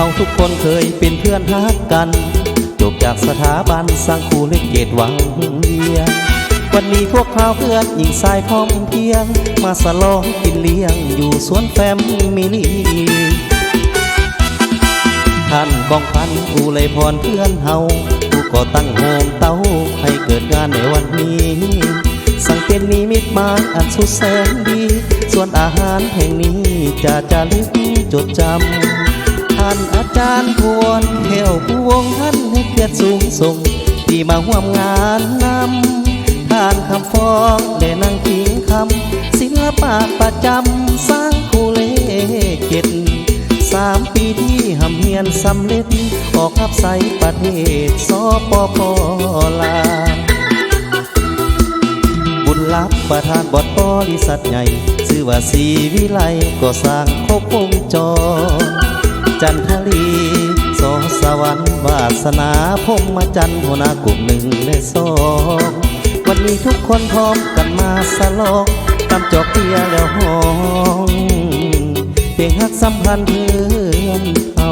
าทุกคนเคยเป็นเพื่อนรักกันจบจากสถาบันสร้างคู่เล็กเกตวังเวียงวันนี้พวกเขาเพื่อนหญิงชายพร้อมเพียงมาสลองกินเลี้ยงอยู่สวนแฟมิลี่ท่านกองพันอุไรพรเพื่อนเฮาผู้ก่อตั้งโฮมเต้าให้เกิดงานในวันนี้สังเป็นนิมิตหมายอันสุดแสนดีส่วนอาหารแห่งนี้จะลึกจดจำท่านอาจารย์พวนแก้วพวงท่านให้เกียรติสูงส่งที่มาร่วมงานนำท่านคำฟ้องและนางพิงคำศิลปะประจำสร้างคู่เลขเจ็ด3 ปีที่หำเฮียนสำเร็จออกขับใสประเทศสปป.ลาวบุญลับประธานบอร์ดบริษัทใหญ่ชื่อว่าศรีวิไลก็สร้างครบวงจรจันทลีสอสวรรค์วาสนาพรหมจันทร์หัวหน้ากลุ่ม1 และ 2วันนี้ทุกคนพร้อมกันมาสลองตามจอกเพียแล้วห้องเพลงฮักสัมพันธ์เพื่อนเฮา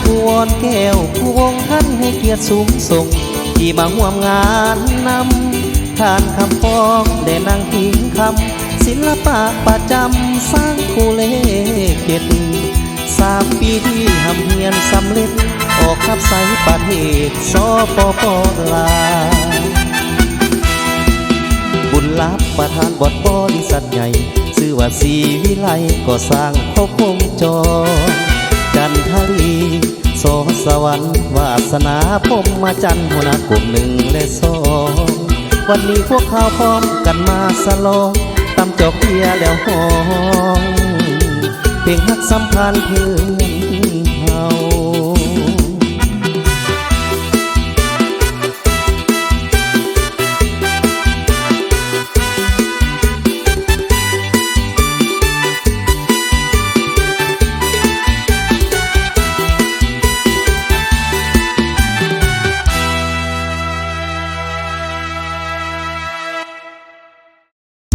พวนแก้วพวงท่านให้เกียรติสูงส่งที่มาร่วมงานนำท่านคำฟ้องได้นางพิงคำศิลปะประจำสร้างคู่เลขเจ็ด3 ปีที่หำเฮียนสำเร็จออกขับใสประเทศสปป.ลาวบุญลับประธานบอร์ดบริษัทใหญ่ชื่อว่าศรีวิไลก็สร้างครบวงจรจันทลีสอสวรรค์วาสนาพรหมจันทร์หัวหน้ากลุ่ม1 และ 2วันนี้พวกเขาพร้อมกันมาสลองตามจอกเพียแล้วห้องเพลงฮักสัมพันธ์เพื่อนเฮา